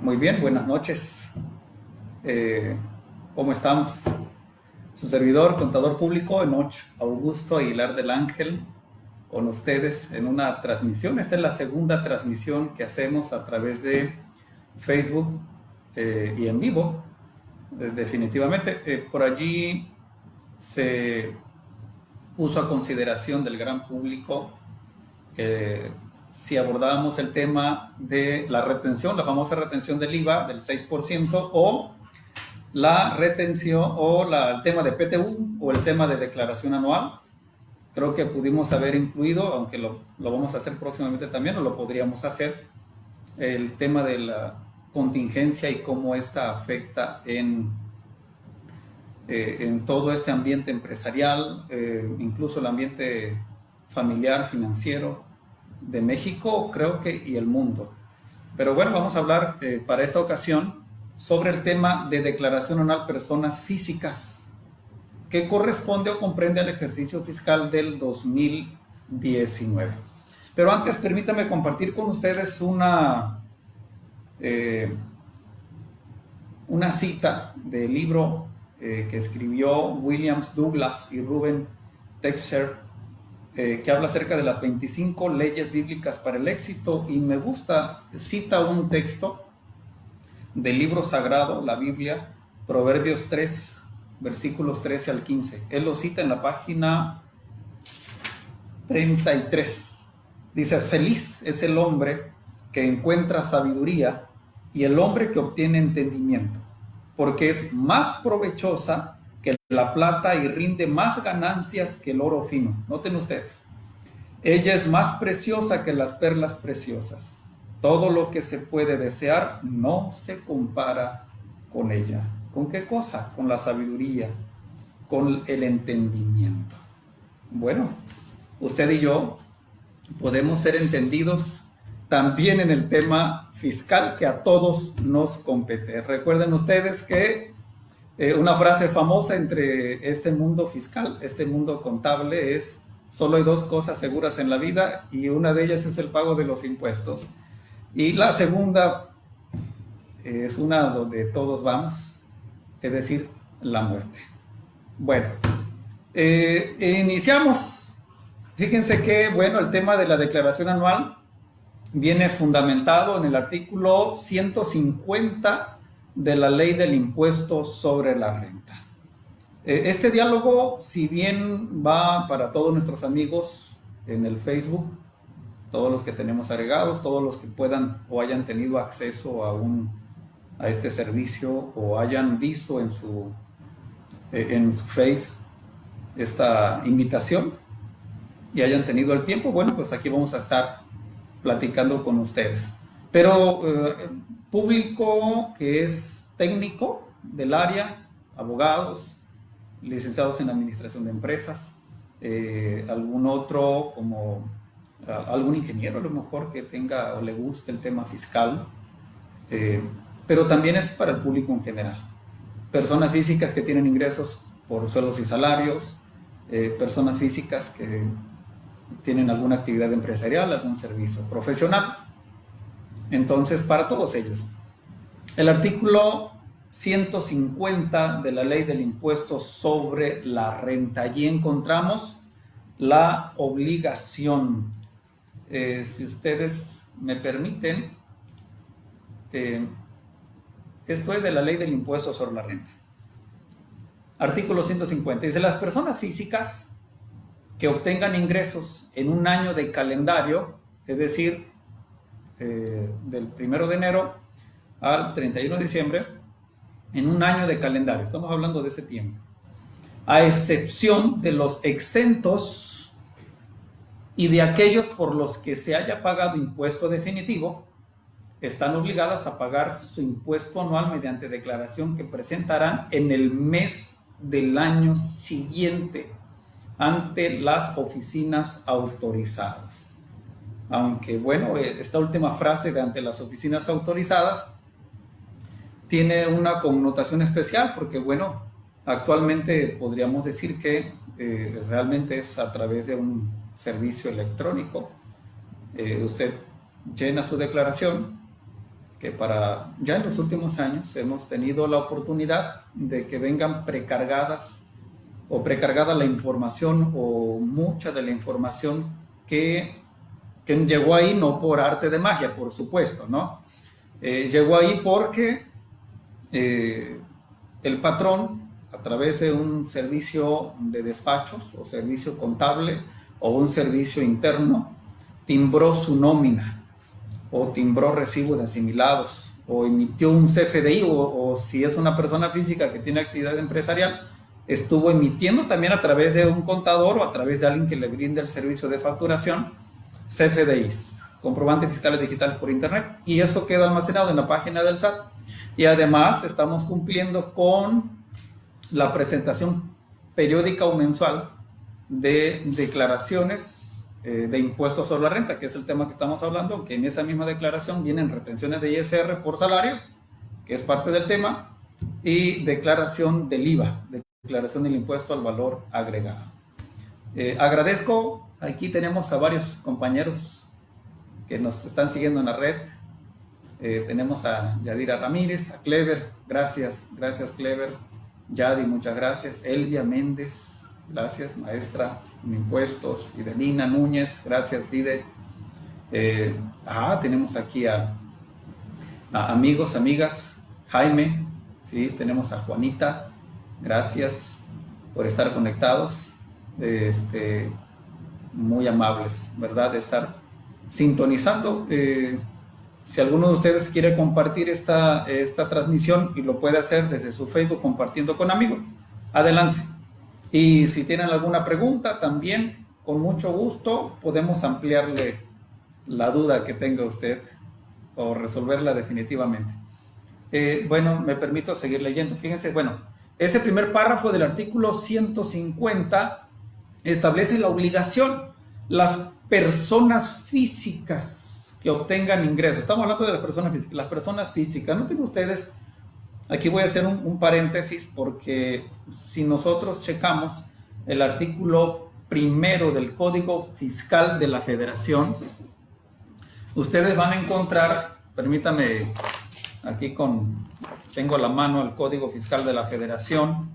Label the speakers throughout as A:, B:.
A: Muy bien, buenas noches. Eh, ¿Cómo estamos? Su servidor, contador público, Enoch Augusto Aguilar del Ángel, con ustedes en una transmisión. Esta es la segunda transmisión que hacemos a través de Facebook y en vivo. Definitivamente, por allí se puso a consideración del gran público si abordábamos el tema de la retención, la famosa retención del IVA del 6%, o la retención o el tema de PTU o el tema de declaración anual. Creo que pudimos haber incluido, aunque lo vamos a hacer próximamente también, o lo podríamos hacer, el tema de la contingencia y cómo esta afecta en todo este ambiente empresarial, incluso el ambiente familiar, financiero de México, creo que, y el mundo. Pero bueno, vamos a hablar para esta ocasión sobre el tema de declaración anual personas físicas, que corresponde o comprende al ejercicio fiscal del 2019. Pero antes, permítame compartir con ustedes una cita del libro que escribió Williams Douglas y Ruben Texer, que habla acerca de las 25 leyes bíblicas para el éxito, y me gusta, cita un texto del libro sagrado, la Biblia, Proverbios 3, versículos 13 al 15. Él lo cita en la página 33. Dice: feliz es el hombre que encuentra sabiduría y el hombre que obtiene entendimiento, porque es más provechosa que la plata y rinde más ganancias que el oro fino. Noten ustedes, ella es más preciosa que las perlas preciosas. Todo lo que se puede desear no se compara con ella. ¿Con qué cosa? Con la sabiduría, con el entendimiento. Bueno, usted y yo podemos ser entendidos también en el tema fiscal que a todos nos compete. Recuerden ustedes que una frase famosa entre este mundo fiscal, este mundo contable, es: solo hay dos cosas seguras en la vida, y una de ellas es el pago de los impuestos. Y la segunda es una donde todos vamos, es decir, la muerte. Bueno, iniciamos. Fíjense que, bueno, el tema de la declaración anual viene fundamentado en el artículo 150 de la Ley del Impuesto sobre la Renta. Este diálogo, si bien va para todos nuestros amigos en el Facebook, todos los que tenemos agregados, todos los que puedan o hayan tenido acceso a este servicio o hayan visto en su Face esta invitación y hayan tenido el tiempo, bueno, pues aquí vamos a estar platicando con ustedes. Pero público que es técnico del área, abogados, licenciados en administración de empresas, algún otro como algún ingeniero a lo mejor que tenga o le guste el tema fiscal, pero también es para el público en general. Personas físicas que tienen ingresos por sueldos y salarios, personas físicas que tienen alguna actividad empresarial, algún servicio profesional. Entonces, para todos ellos. El artículo 150 de la Ley del Impuesto sobre la Renta. Allí encontramos la obligación. Si ustedes me permiten, esto es de la Ley del Impuesto sobre la Renta. Artículo 150. Dice: las personas físicas que obtengan ingresos en un año de calendario, es decir, del 1 de enero al 31 de diciembre, en un año de calendario, estamos hablando de ese tiempo, a excepción de los exentos y de aquellos por los que se haya pagado impuesto definitivo, están obligadas a pagar su impuesto anual mediante declaración que presentarán en el mes del año siguiente ante las oficinas autorizadas. Aunque, bueno, esta última frase de ante las oficinas autorizadas tiene una connotación especial porque, bueno, actualmente podríamos decir que realmente es a través de un servicio electrónico. Usted llena su declaración, que para ya en los últimos años hemos tenido la oportunidad de que vengan precargadas o precargada la información o mucha de la información que llegó ahí no por arte de magia, por supuesto, ¿no? Llegó ahí porque el patrón, a través de un servicio de despachos o servicio contable o un servicio interno, timbró su nómina o timbró recibos de asimilados o emitió un CFDI o si es una persona física que tiene actividad empresarial, estuvo emitiendo también a través de un contador o a través de alguien que le brinde el servicio de facturación, CFDIs, comprobantes fiscales digitales por internet, y eso queda almacenado en la página del SAT. Y además estamos cumpliendo con la presentación periódica o mensual de declaraciones de impuestos sobre la renta, que es el tema que estamos hablando, que en esa misma declaración vienen retenciones de ISR por salarios, que es parte del tema, y declaración del IVA, declaración del impuesto al valor agregado. Agradezco, aquí tenemos a varios compañeros que nos están siguiendo en la red. Tenemos a Yadira Ramírez, a Clever, gracias Clever. Yadi, muchas gracias. Elvia Méndez, gracias, maestra en impuestos. Fidelina Núñez, gracias, Fide. Tenemos aquí a amigos, amigas. Jaime, sí, tenemos a Juanita, gracias por estar conectados. Muy amables, ¿verdad? De estar sintonizando. Si alguno de ustedes quiere compartir esta transmisión y lo puede hacer desde su Facebook compartiendo con amigos, adelante. Y si tienen alguna pregunta también, con mucho gusto podemos ampliarle la duda que tenga usted o resolverla definitivamente. Bueno, me permito seguir leyendo. Fíjense, bueno, ese primer párrafo del artículo 150 establece la obligación. Las personas físicas que obtengan ingresos, estamos hablando de las personas físicas, noten ustedes, aquí voy a hacer un paréntesis porque si nosotros checamos el artículo primero del Código Fiscal de la Federación, ustedes van a encontrar, permítame, aquí tengo a la mano el Código Fiscal de la Federación.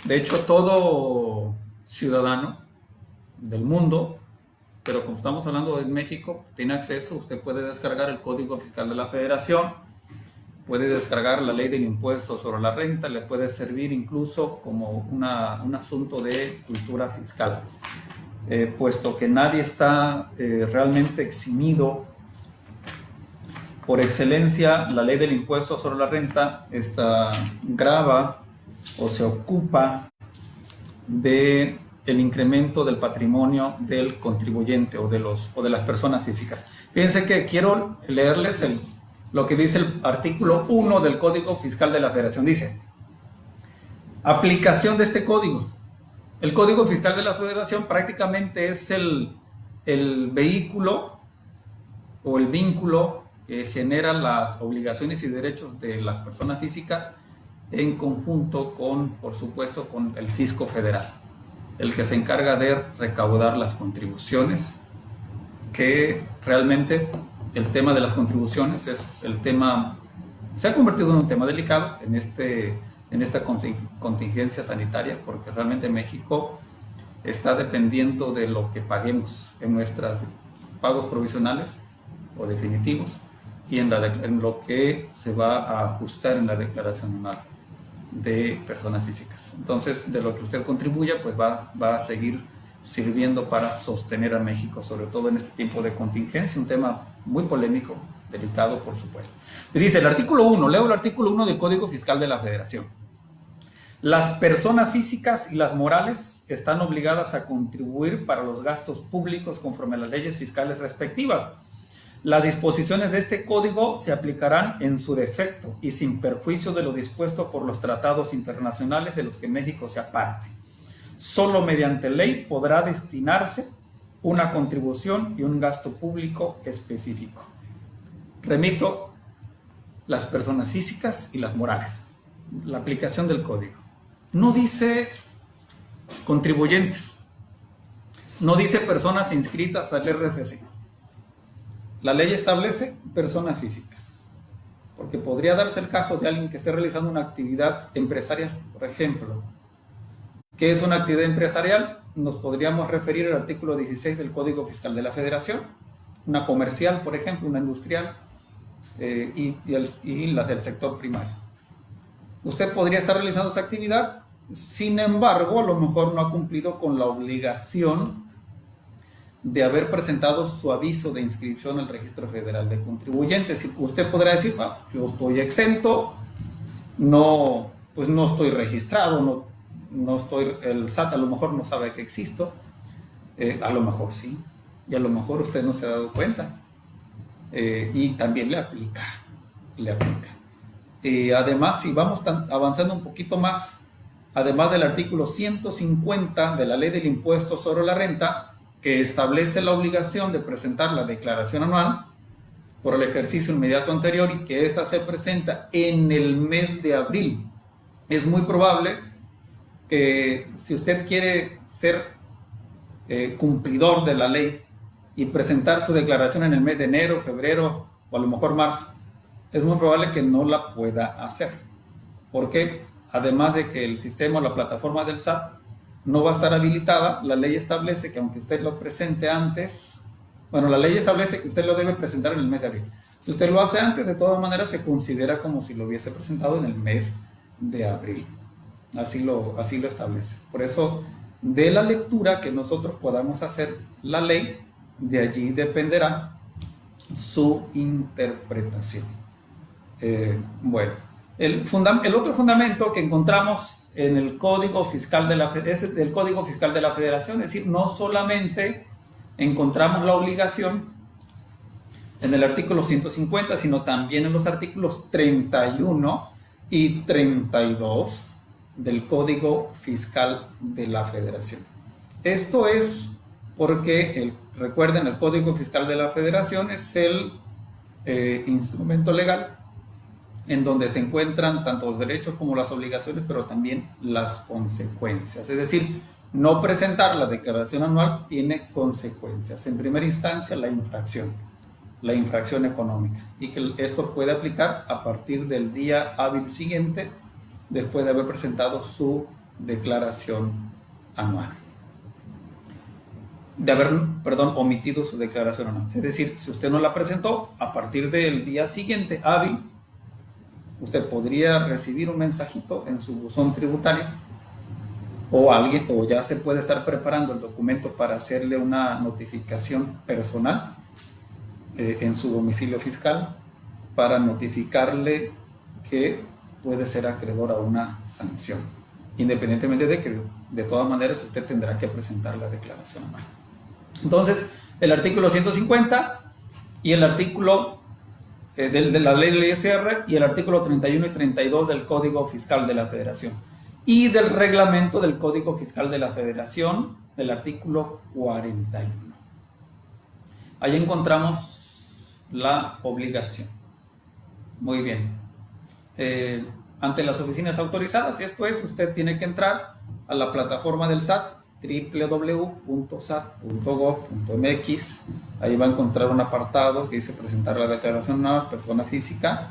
A: De hecho, todo ciudadano del mundo, pero como estamos hablando de México, tiene acceso, usted puede descargar el Código Fiscal de la Federación, puede descargar la Ley del Impuesto sobre la Renta, le puede servir incluso como un asunto de cultura fiscal, puesto que nadie está realmente eximido. Por excelencia, la Ley del Impuesto sobre la Renta grava o se ocupa de el incremento del patrimonio del contribuyente o de las personas físicas. Fíjense que quiero leerles lo que dice el artículo 1 del Código Fiscal de la Federación. Dice, aplicación de este código. El Código Fiscal de la Federación prácticamente es el vehículo o el vínculo que genera las obligaciones y derechos de las personas físicas en conjunto con, por supuesto, con el fisco federal, el que se encarga de recaudar las contribuciones, que realmente el tema de las contribuciones es el tema, se ha convertido en un tema delicado en esta contingencia sanitaria, porque realmente México está dependiendo de lo que paguemos en nuestros pagos provisionales o definitivos y en lo que se va a ajustar en la declaración anual de personas físicas. Entonces, de lo que usted contribuya, pues va a seguir sirviendo para sostener a México, sobre todo en este tiempo de contingencia, un tema muy polémico, delicado, por supuesto. Dice el artículo 1, leo el artículo 1 del Código Fiscal de la Federación. Las personas físicas y las morales están obligadas a contribuir para los gastos públicos conforme a las leyes fiscales respectivas. Las disposiciones de este código se aplicarán en su defecto y sin perjuicio de lo dispuesto por los tratados internacionales de los que México sea parte. Solo mediante ley podrá destinarse una contribución y un gasto público específico. Remito, las personas físicas y las morales. La aplicación del código. No dice contribuyentes, no dice personas inscritas al RFC. La ley establece personas físicas. porque podría darse el caso de alguien que esté realizando una actividad empresarial, por ejemplo. ¿Qué es una actividad empresarial? Nos podríamos referir al artículo 16 del Código Fiscal de la Federación, una comercial, por ejemplo, una industrial, y las del sector primario. Usted podría estar realizando esa actividad, sin embargo, a lo mejor no ha cumplido con la obligación de haber presentado su aviso de inscripción al Registro Federal de Contribuyentes. Usted podrá decir, yo estoy exento, no, pues no estoy registrado, no estoy, el SAT a lo mejor no sabe que existo, a lo mejor sí, y a lo mejor usted no se ha dado cuenta, y también le aplica. Además, si vamos avanzando un poquito más, además del artículo 150 de la Ley del Impuesto sobre la Renta, que establece la obligación de presentar la declaración anual por el ejercicio inmediato anterior y que ésta se presenta en el mes de abril. Es muy probable que si usted quiere ser cumplidor de la ley y presentar su declaración en el mes de enero, febrero o a lo mejor marzo, es muy probable que no la pueda hacer. Porque además de que el sistema o la plataforma del SAT no va a estar habilitada, la ley establece que aunque usted lo presente antes, la ley establece que usted lo debe presentar en el mes de abril. Si usted lo hace antes, de todas maneras se considera como si lo hubiese presentado en el mes de abril. Así lo establece. Por eso, de la lectura que nosotros podamos hacer la ley, de allí dependerá su interpretación. El otro fundamento que encontramos en el Código Fiscal de la es del Código Fiscal de la Federación, es decir, no solamente encontramos la obligación en el artículo 150, sino también en los artículos 31 y 32 del Código Fiscal de la Federación. Esto es porque, recuerden, el Código Fiscal de la Federación es el instrumento legal en donde se encuentran tanto los derechos como las obligaciones, pero también las consecuencias. Es decir, no presentar la declaración anual tiene consecuencias. En primera instancia, la infracción económica, y que esto puede aplicar a partir del día hábil siguiente después de haber presentado su declaración anual. De haber, omitido su declaración anual. Es decir, si usted no la presentó, a partir del día siguiente hábil, usted podría recibir un mensajito en su buzón tributario, o ya se puede estar preparando el documento para hacerle una notificación personal en su domicilio fiscal, para notificarle que puede ser acreedor a una sanción, independientemente de que de todas maneras usted tendrá que presentar la declaración anual. Entonces, el artículo 150 y el artículo de la ley del ISR y el artículo 31 y 32 del Código Fiscal de la Federación y del reglamento del Código Fiscal de la Federación, el artículo 41. Ahí encontramos la obligación. Muy bien. Ante las oficinas autorizadas, y esto es, usted tiene que entrar a la plataforma del SAT, www.sat.gov.mx. Ahí va a encontrar un apartado que dice presentar la declaración a una persona física,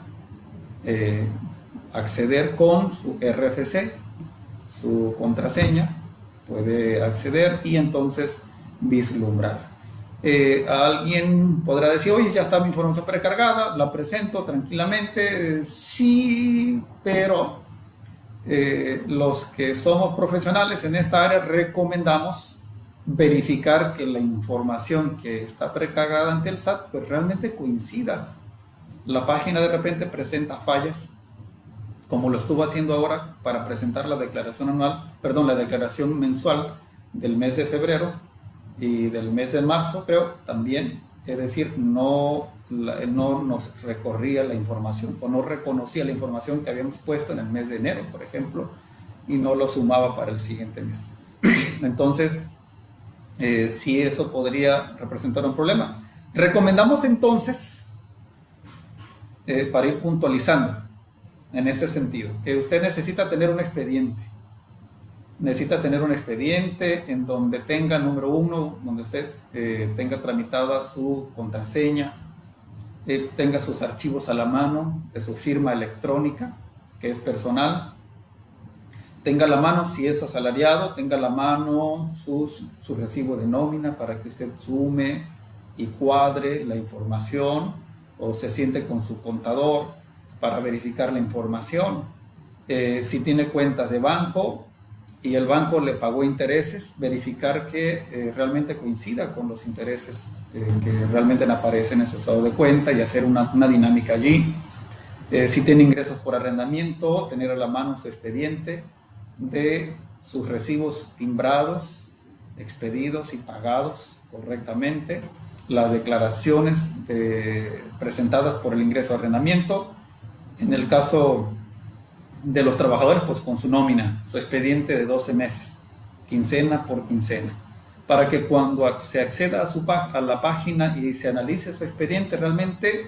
A: acceder con su RFC, su contraseña, puede acceder y entonces vislumbrar. Alguien podrá decir, oye, ya está mi información precargada, la presento tranquilamente. Sí, pero los que somos profesionales en esta área recomendamos verificar que la información que está precargada ante el SAT pues realmente coincida. La página de repente presenta fallas, como lo estuvo haciendo ahora para presentar la declaración anual, la declaración mensual del mes de febrero y del mes de marzo, creo, también. Es decir, no nos recorría la información o no reconocía la información que habíamos puesto en el mes de enero, por ejemplo, y no lo sumaba para el siguiente mes. Entonces, sí, eso podría representar un problema. Recomendamos entonces, para ir puntualizando en ese sentido, que usted necesita tener un expediente. Necesita tener un expediente en donde tenga, número uno, donde usted tenga tramitada su contraseña, tenga sus archivos a la mano de su firma electrónica, que es personal, tenga a la mano si es asalariado, tenga a la mano su recibo de nómina para que usted sume y cuadre la información, o se siente con su contador para verificar la información. Si tiene cuentas de banco y el banco le pagó intereses, verificar que realmente coincida con los intereses que realmente aparecen en su estado de cuenta y hacer una dinámica allí. Si tiene ingresos por arrendamiento, tener a la mano su expediente de sus recibos timbrados, expedidos y pagados correctamente, las declaraciones presentadas por el ingreso de arrendamiento. En el caso de los trabajadores, pues con su nómina, su expediente de 12 meses, quincena por quincena, para que cuando se acceda a la página y se analice su expediente, realmente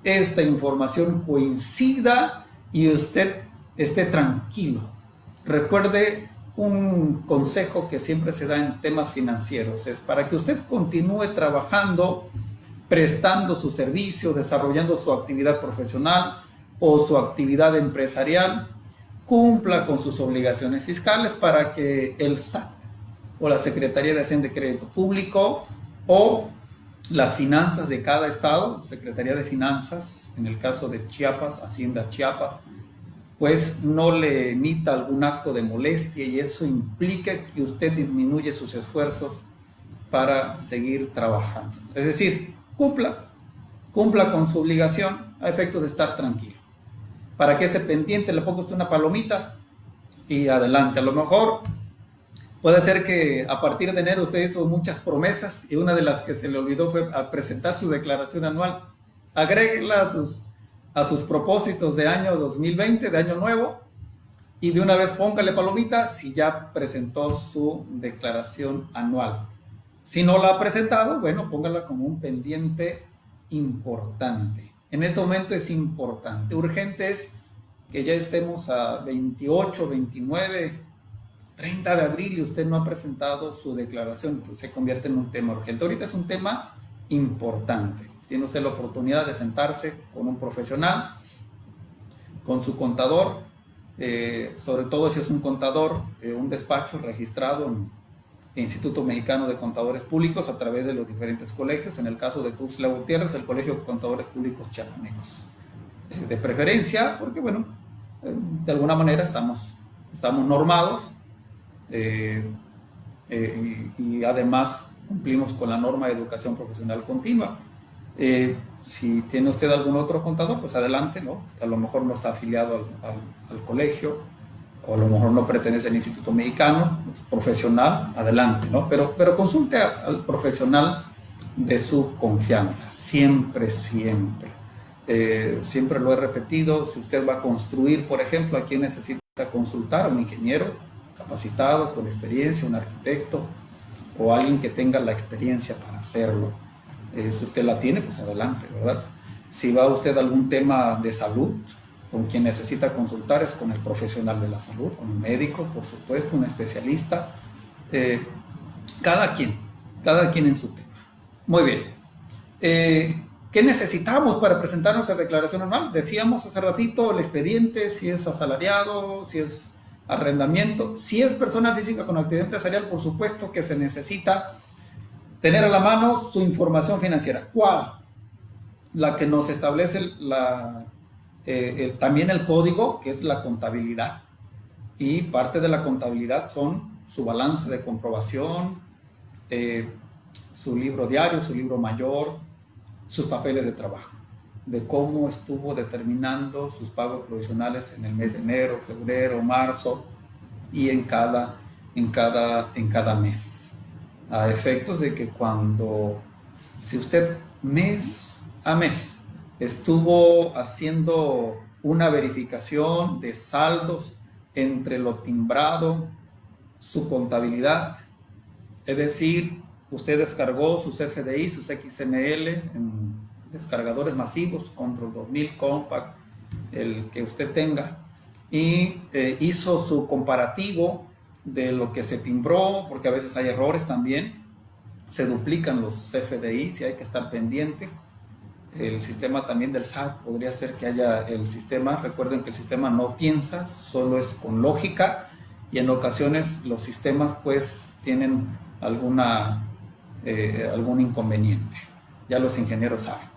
A: esta información coincida y usted esté tranquilo. Recuerde un consejo que siempre se da en temas financieros, es para que usted continúe trabajando, prestando su servicio, desarrollando su actividad profesional o su actividad empresarial, cumpla con sus obligaciones fiscales para que el SAT o la Secretaría de Hacienda y Crédito Público o las finanzas de cada estado, Secretaría de Finanzas, en el caso de Chiapas, Hacienda Chiapas, pues no le emita algún acto de molestia y eso implica que usted disminuye sus esfuerzos para seguir trabajando. Es decir, cumpla con su obligación a efectos de estar tranquilo. Para que ese pendiente le ponga usted una palomita y adelante. A lo mejor puede ser que a partir de enero usted hizo muchas promesas y una de las que se le olvidó fue a presentar su declaración anual. Agréguela a sus propósitos de año 2020, de año nuevo, y de una vez póngale palomita si ya presentó su declaración anual. Si no la ha presentado, bueno, póngala como un pendiente importante. En este momento es importante, urgente es que ya estemos a 28, 29, 30 de abril y usted no ha presentado su declaración, se convierte en un tema urgente. Ahorita es un tema importante. Tiene usted la oportunidad de sentarse con un profesional, con su contador, sobre todo si es un contador, un despacho registrado en el Instituto Mexicano de Contadores Públicos a través de los diferentes colegios. En el caso de Tuxtla Gutiérrez, el Colegio de Contadores Públicos Chiapanecos. De preferencia, porque bueno, de alguna manera estamos normados y además cumplimos con la norma de educación profesional continua. Si tiene usted algún otro contador, pues adelante, ¿no? A lo mejor no está afiliado al colegio, o a lo mejor no pertenece al Instituto Mexicano, es profesional, adelante, ¿no? Pero consulte al profesional de su confianza, siempre, siempre. Siempre lo he repetido, si usted va a construir, por ejemplo, aquí necesita consultar a un ingeniero capacitado, con experiencia, un arquitecto, o alguien que tenga la experiencia para hacerlo. Si usted la tiene, pues adelante, ¿verdad? Si va usted a algún tema de salud, con quien necesita consultar es con el profesional de la salud, con un médico, por supuesto, un especialista. Cada quien en su tema. Muy bien. ¿Qué necesitamos para presentar nuestra declaración anual? Decíamos hace ratito el expediente, si es asalariado, si es arrendamiento, si es persona física con actividad empresarial, por supuesto que se necesita tener a la mano su información financiera. ¿Cuál? La que nos establece también el código, que es la contabilidad. Y parte de la contabilidad son su balance de comprobación, su libro diario, su libro mayor, sus papeles de trabajo, de cómo estuvo determinando sus pagos provisionales en el mes de enero, febrero, marzo y en cada mes. A efectos de que si usted mes a mes estuvo haciendo una verificación de saldos entre lo timbrado, su contabilidad, es decir, usted descargó sus FDI, sus XML en descargadores masivos, Control 2000, Compact, el que usted tenga, y hizo su comparativo de lo que se timbró, porque a veces hay errores también, se duplican los CFDI, si hay que estar pendientes. el sistema también del SAT, podría ser que haya el sistema, recuerden que el sistema no piensa, solo es con lógica, y en ocasiones los sistemas pues tienen algún inconveniente, ya los ingenieros saben.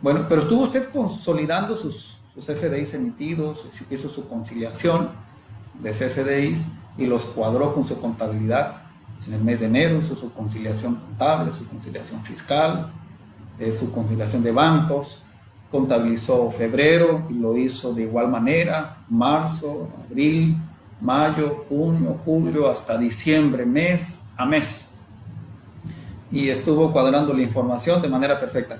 A: Bueno, pero estuvo usted consolidando sus CFDIs emitidos, hizo su conciliación de CFDIs y los cuadró con su contabilidad. En el mes de enero hizo su conciliación contable, su conciliación fiscal, su conciliación de bancos, contabilizó febrero y lo hizo de igual manera, marzo, abril, mayo, junio, julio, hasta diciembre, mes a mes. Y estuvo cuadrando la información de manera perfecta.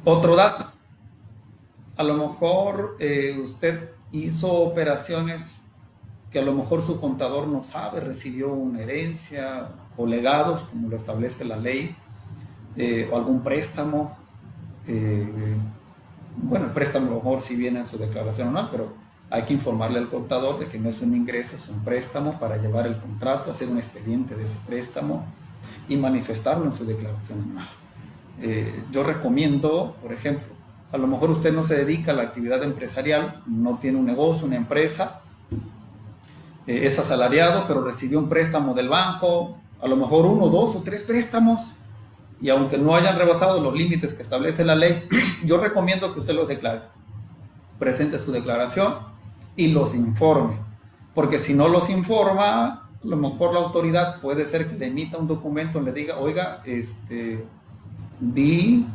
A: Otro dato, a lo mejor usted hizo operaciones que a lo mejor su contador no sabe, recibió una herencia o legados, como lo establece la ley, o algún préstamo. Bueno, el préstamo a lo mejor sí viene en su declaración anual, pero hay que informarle al contador de que no es un ingreso, es un préstamo para llevar el contrato, hacer un expediente de ese préstamo y manifestarlo en su declaración anual. Yo recomiendo, por ejemplo, a lo mejor usted no se dedica a la actividad empresarial, no tiene un negocio, una empresa, es asalariado, pero recibió un préstamo del banco, a lo mejor 1, 2 o 3 préstamos, y aunque no hayan rebasado los límites que establece la ley, yo recomiendo que usted los declare. Presente su declaración y los informe, porque si no los informa, a lo mejor la autoridad puede ser que le emita un documento y le diga, oiga, vi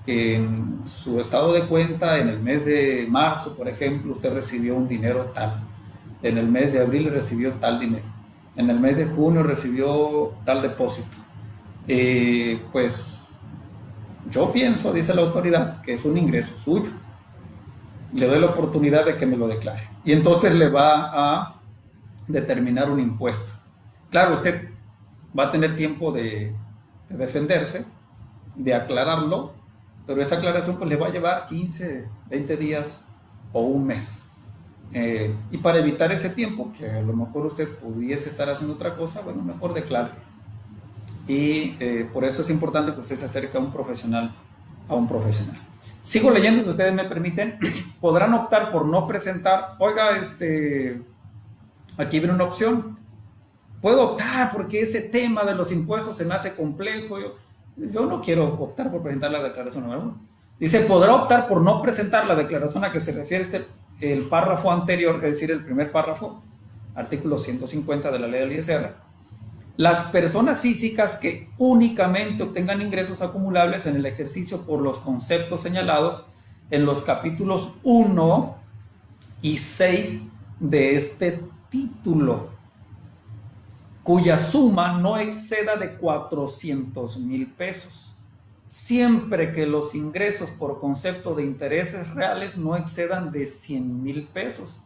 A: que en su estado de cuenta en el mes de marzo, por ejemplo, usted recibió un dinero tal, en el mes de abril recibió tal dinero, en el mes de junio recibió tal depósito. Pues yo pienso, dice la autoridad, que es un ingreso suyo. Le doy la oportunidad de que me lo declare. Y entonces le va a determinar un impuesto. Claro, usted va a tener tiempo de defenderse, de aclararlo, pero esa aclaración pues le va a llevar 15, 20 días o un mes. Y para evitar ese tiempo, que a lo mejor usted pudiese estar haciendo otra cosa, bueno, mejor declare. Y por eso es importante que usted se acerque a un profesional. Sigo leyendo, si ustedes me permiten. Podrán optar por no presentar. Oiga, aquí viene una opción. Puedo optar porque ese tema de los impuestos se me hace complejo. Yo no quiero optar por presentar la declaración anual. Dice, podrá optar por no presentar la declaración a que se refiere el párrafo anterior, es decir, el primer párrafo, artículo 150 de la ley del ISR. Las personas físicas que únicamente obtengan ingresos acumulables en el ejercicio por los conceptos señalados en los capítulos 1 y 6 de este título, cuya suma no exceda de 400,000 pesos, siempre que los ingresos por concepto de intereses reales no excedan de 100,000 pesos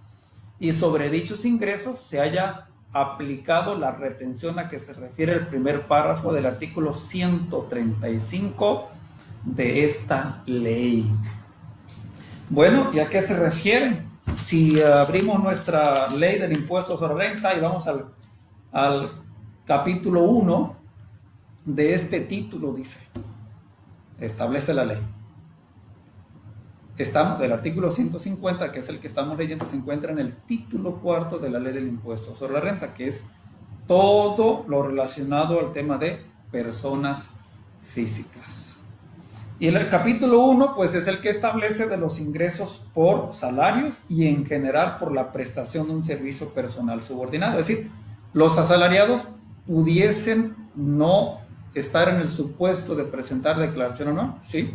A: y sobre dichos ingresos se haya aplicado la retención a que se refiere el primer párrafo del artículo 135 de esta ley. Bueno, ¿y a qué se refiere? Si abrimos nuestra ley del impuesto sobre renta y vamos al capítulo 1 de este título, dice, establece la ley. El artículo 150, que es el que estamos leyendo, se encuentra en el título 4 de la ley del impuesto sobre la renta, que es todo lo relacionado al tema de personas físicas. Y el capítulo 1, pues es el que establece de los ingresos por salarios y en general por la prestación de un servicio personal subordinado. Es decir, los asalariados pudiesen no estar en el supuesto de presentar declaración anual, sí,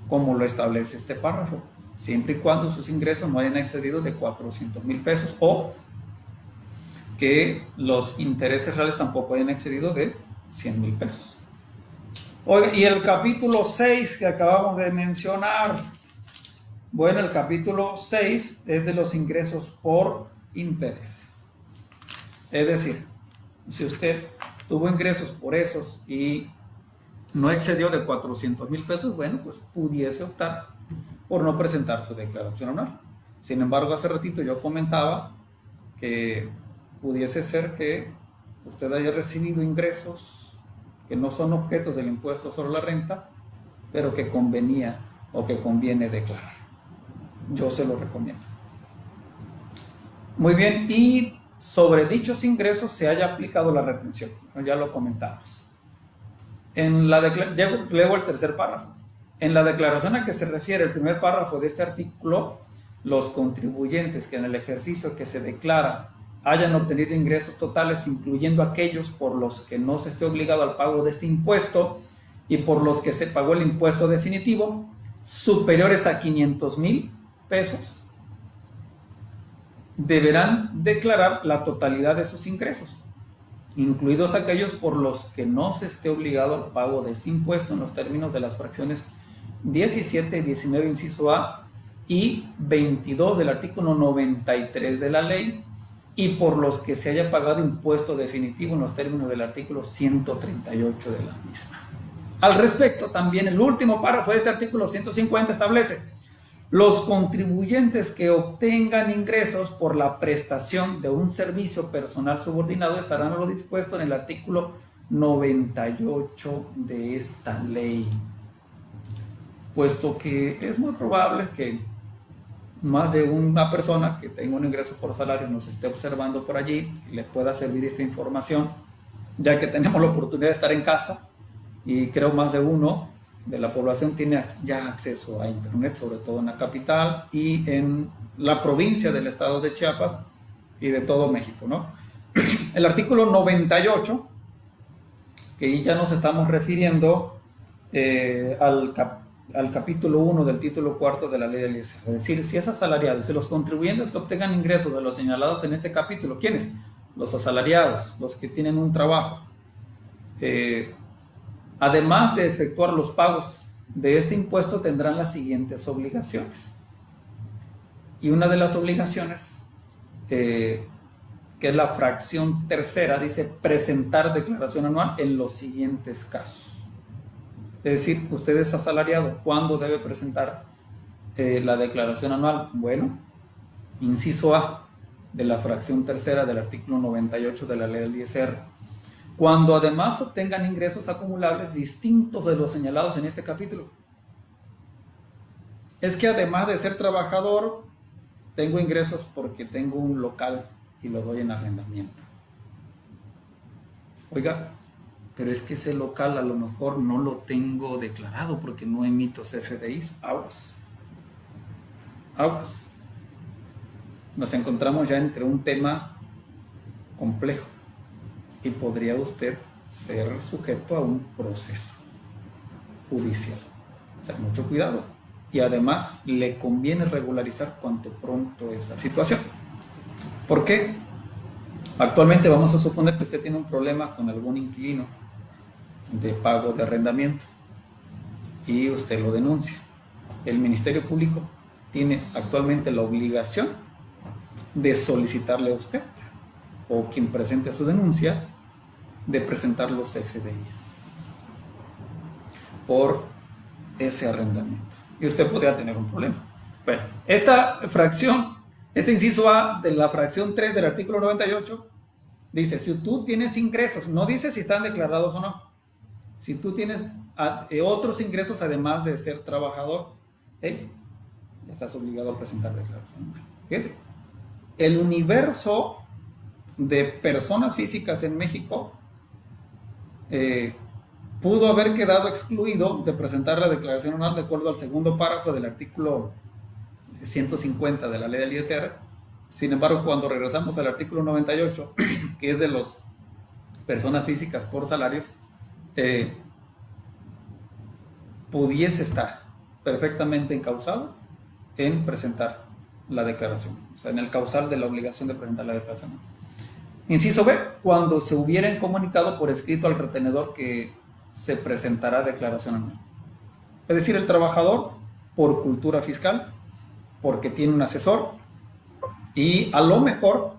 A: como lo establece este párrafo, siempre y cuando sus ingresos no hayan excedido de 400,000 pesos o que los intereses reales tampoco hayan excedido de 100,000 pesos. Oiga, y el capítulo 6 que acabamos de mencionar, bueno, el capítulo 6 es de los ingresos por intereses. Es decir, si usted tuvo ingresos por esos y no excedió de 400,000 pesos, bueno, pues pudiese optar por no presentar su declaración anual. Sin embargo, hace ratito yo comentaba que pudiese ser que usted haya recibido ingresos que no son objetos del impuesto sobre la renta pero que convenía o que conviene declarar. Yo se lo recomiendo. Muy bien, y sobre dichos ingresos se haya aplicado la retención. Ya lo comentamos. Leo el tercer párrafo. En la declaración a que se refiere el primer párrafo de este artículo, los contribuyentes que en el ejercicio que se declara hayan obtenido ingresos totales, incluyendo aquellos por los que no se esté obligado al pago de este impuesto y por los que se pagó el impuesto definitivo, superiores a 500,000 pesos, deberán declarar la totalidad de sus ingresos, incluidos aquellos por los que no se esté obligado al pago de este impuesto en los términos de las fracciones 17 y 19, inciso A, y 22 del artículo 93 de la ley, y por los que se haya pagado impuesto definitivo en los términos del artículo 138 de la misma. Al respecto, también el último párrafo de este artículo 150 establece: los contribuyentes que obtengan ingresos por la prestación de un servicio personal subordinado estarán a lo dispuesto en el artículo 98 de esta ley. Puesto que es muy probable que más de una persona que tenga un ingreso por salario nos esté observando por allí y le pueda servir esta información, ya que tenemos la oportunidad de estar en casa y creo más de uno de la población tiene ya acceso a internet, sobre todo en la capital y en la provincia del estado de Chiapas y de todo México, ¿no? El artículo 98, que ya nos estamos refiriendo al capítulo 1 del título 4 de la ley del ISR. Es decir, si es asalariado, si los contribuyentes que obtengan ingresos de los señalados en este capítulo, ¿quiénes? Los asalariados, los que tienen un trabajo, además de efectuar los pagos de este impuesto, tendrán las siguientes obligaciones. Y una de las obligaciones, que es la fracción tercera, dice presentar declaración anual en los siguientes casos. Es decir, usted es asalariado, ¿cuándo debe presentar la declaración anual? Bueno, inciso A de la fracción tercera del artículo 98 de la ley del ISR. Cuando además obtengan ingresos acumulables distintos de los señalados en este capítulo. Es que además de ser trabajador, tengo ingresos porque tengo un local y lo doy en arrendamiento. Oiga, pero es que ese local a lo mejor no lo tengo declarado porque no emito CFDIs. Aguas. Aguas. Nos encontramos ya entre un tema complejo y podría usted ser sujeto a un proceso judicial. O sea, mucho cuidado. Y además le conviene regularizar cuanto pronto esa situación. ¿Por qué? Actualmente vamos a suponer que usted tiene un problema con algún inquilino de pago de arrendamiento y usted lo denuncia. El Ministerio Público tiene actualmente la obligación de solicitarle a usted o quien presente su denuncia de presentar los FDIs por ese arrendamiento y usted podría tener un problema. Bueno, esta fracción, este inciso A de la fracción 3 del artículo 98 dice: si tú tienes ingresos, no dice si están declarados o no, si tú tienes otros ingresos además de ser trabajador, estás obligado a presentar declaración. Fíjate, el universo de personas físicas en México pudo haber quedado excluido de presentar la declaración anual de acuerdo al segundo párrafo del artículo 150 de la ley del ISR. Sin embargo, cuando regresamos al artículo 98, que es de las personas físicas por salarios, pudiese estar perfectamente encausado en presentar la declaración, o sea, en el causal de la obligación de presentar la declaración. Inciso B, cuando se hubieran comunicado por escrito al retenedor que se presentará declaración anual. Es decir, el trabajador, por cultura fiscal, porque tiene un asesor, y a lo mejor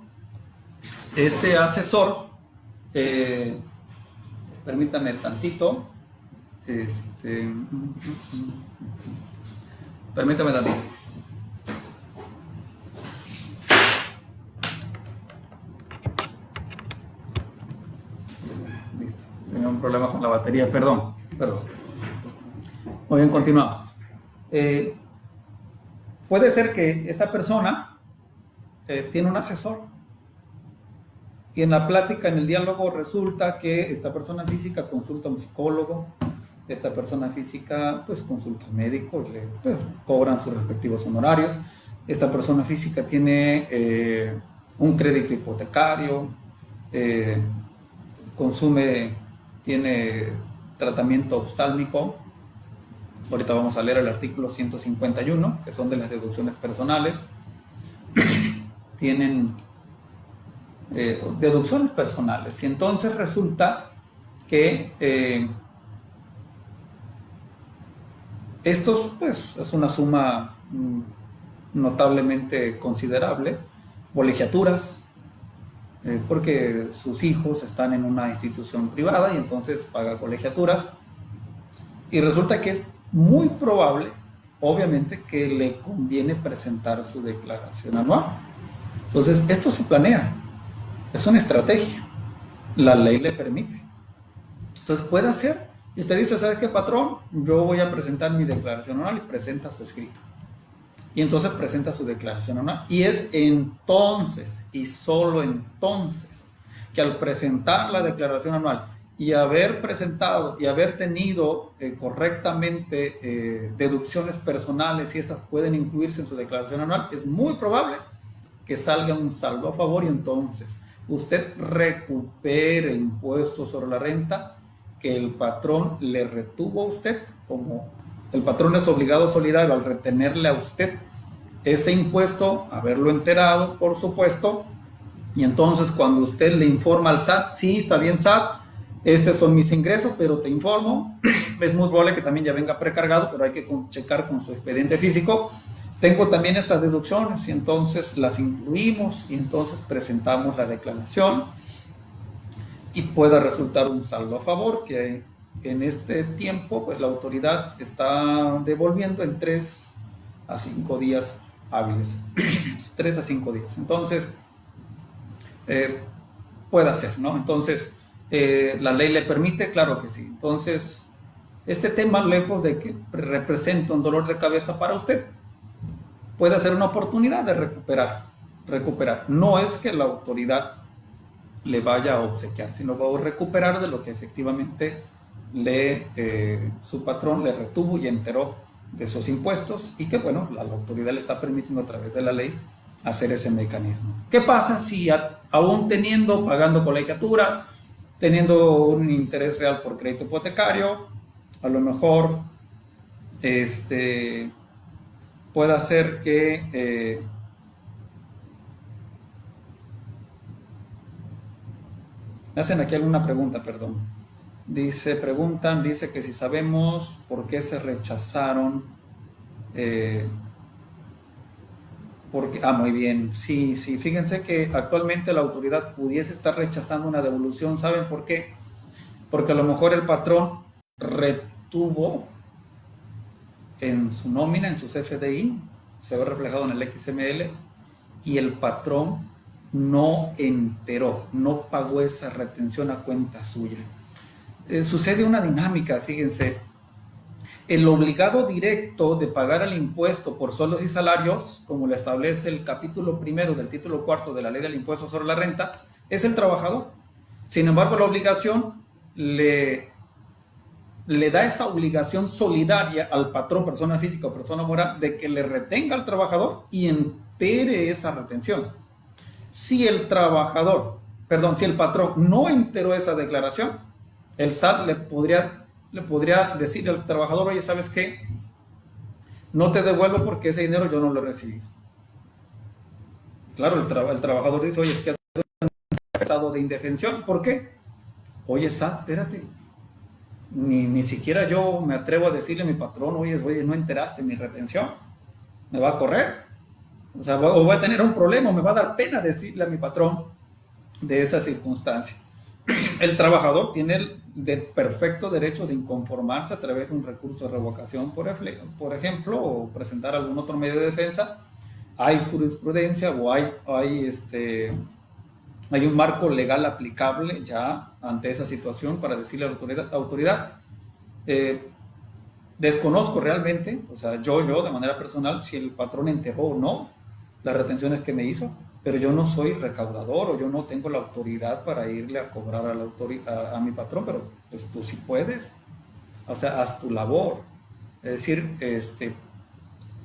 A: este asesor, permítame tantito, permítame tantito. Listo, tenía un problema con la batería, perdón. Muy bien, continuamos. Puede ser que esta persona tiene un asesor y en la plática, en el diálogo, resulta que esta persona física consulta a un psicólogo, esta persona física pues consulta al médico, pues, cobran sus respectivos honorarios, esta persona física tiene un crédito hipotecario, tiene tratamiento oftálmico. Ahorita vamos a leer el artículo 151, que son de las deducciones personales. Tienen deducciones personales. Y entonces resulta que estos, pues, es una suma notablemente considerable. Colegiaturas, porque sus hijos están en una institución privada y entonces paga colegiaturas. Y resulta que es muy probable, obviamente, que le conviene presentar su declaración anual. Entonces, esto se planea, es una estrategia, la ley le permite. Entonces, puede hacer, y usted dice, ¿sabes qué, patrón? Yo voy a presentar mi declaración anual, y presenta su escrito. Y entonces presenta su declaración anual. Y es entonces, y solo entonces, que al presentar la declaración anual y haber presentado y haber tenido correctamente deducciones personales, y estas pueden incluirse en su declaración anual, es muy probable que salga un saldo a favor y entonces usted recupere impuestos sobre la renta que el patrón le retuvo a usted. Como el patrón es obligado solidario al retenerle a usted ese impuesto, haberlo enterado, por supuesto, y entonces cuando usted le informa al SAT, sí, está bien SAT, estos son mis ingresos, pero te informo, es muy probable que también ya venga precargado, pero hay que checar con su expediente físico. Tengo también estas deducciones y entonces las incluimos y entonces presentamos la declaración y pueda resultar un saldo a favor que en este tiempo pues la autoridad está devolviendo en 3 a 5 días hábiles. 3 a 5 días. Entonces, puede hacer, ¿no? Entonces, la ley le permite, claro que sí. Entonces, este tema, lejos de que represente un dolor de cabeza para usted, puede ser una oportunidad de recuperar. No es que la autoridad le vaya a obsequiar, sino va a recuperar de lo que efectivamente su patrón le retuvo y enteró de esos impuestos, y que bueno, la autoridad le está permitiendo a través de la ley hacer ese mecanismo. ¿Qué pasa si aún pagando colegiaturas, teniendo un interés real por crédito hipotecario, a lo mejor puede hacer que me hacen aquí alguna pregunta, perdón. Dice que si sabemos por qué se rechazaron, muy bien, sí, fíjense que actualmente la autoridad pudiese estar rechazando una devolución. ¿Saben por qué? Porque a lo mejor el patrón retuvo en su nómina, en su CFDI, se ve reflejado en el XML, y el patrón no enteró, no pagó esa retención a cuenta suya. Sucede una dinámica, fíjense. El obligado directo de pagar el impuesto por sueldos y salarios, como lo establece el capítulo 1 del título 4 de la Ley del Impuesto sobre la Renta, es el trabajador. Sin embargo, la obligación le da esa obligación solidaria al patrón, persona física o persona moral, de que le retenga al trabajador y entere esa retención. Si el patrón no enteró esa declaración, el SAT le podría decir al trabajador: oye, ¿sabes qué? No te devuelvo porque ese dinero yo no lo he recibido. Claro, el trabajador dice: oye, es que en estado de indefensión. ¿Por qué? Oye, SAT, espérate. Ni siquiera yo me atrevo a decirle a mi patrón: oye, no enteraste mi retención. ¿Me va a correr? O sea, o va a tener un problema, o me va a dar pena decirle a mi patrón de esa circunstancia. El trabajador tiene el perfecto derecho de inconformarse a través de un recurso de revocación, por ejemplo, o presentar algún otro medio de defensa. Hay jurisprudencia o hay un marco legal aplicable ya ante esa situación para decirle a la autoridad, Desconozco realmente, o sea, yo de manera personal, si el patrón enterró o no las retenciones que me hizo, pero yo no soy recaudador o yo no tengo la autoridad para irle a cobrar a mi patrón, pero pues tú sí puedes, o sea, haz tu labor, es decir,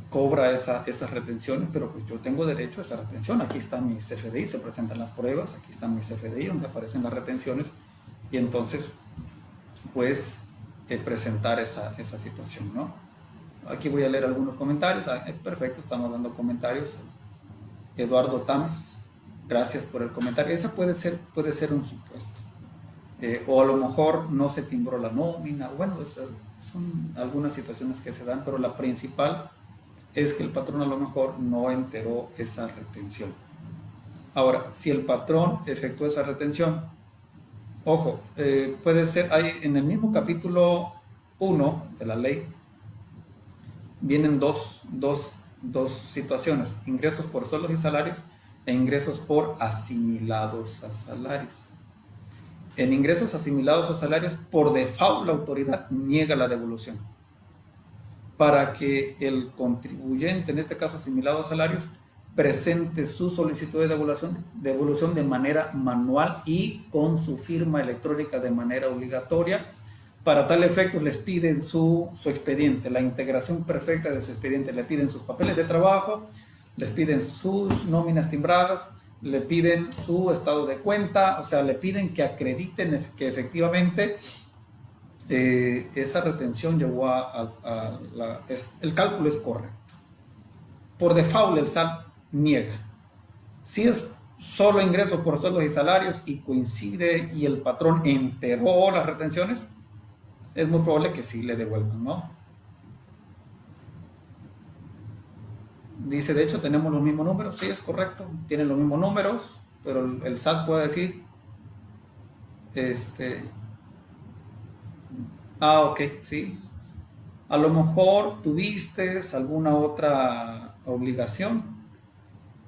A: cobra esas retenciones, pero pues yo tengo derecho a esa retención. Aquí está mi CFDI, se presentan las pruebas, aquí está mi CFDI donde aparecen las retenciones y entonces pues presentar esa situación, ¿no? Aquí voy a leer algunos comentarios. Perfecto, estamos dando comentarios. Eduardo Tames, gracias por el comentario. Esa puede ser un supuesto. O a lo mejor no se timbró la nómina. Bueno, son algunas situaciones que se dan, pero la principal es que el patrón a lo mejor no enteró esa retención. Ahora, si el patrón efectuó esa retención, ojo, puede ser, en el mismo capítulo 1 de la ley, vienen dos situaciones, ingresos por sueldos y salarios e ingresos por asimilados a salarios. En ingresos asimilados a salarios, por default la autoridad niega la devolución. Para que el contribuyente, en este caso asimilado a salarios, presente su solicitud de devolución de manera manual y con su firma electrónica de manera obligatoria. Para tal efecto les piden su expediente, la integración perfecta de su expediente, le piden sus papeles de trabajo, les piden sus nóminas timbradas, le piden su estado de cuenta, o sea, le piden que acrediten que efectivamente esa retención llegó el cálculo es correcto. Por default el SAT niega. Si es solo ingresos por sueldos y salarios y coincide y el patrón enterró las retenciones, es muy probable que sí le devuelvan, ¿no? Dice, de hecho tenemos los mismos números. Sí, es correcto, tienen los mismos números, pero el SAT puede decir ok, sí, a lo mejor tuviste alguna otra obligación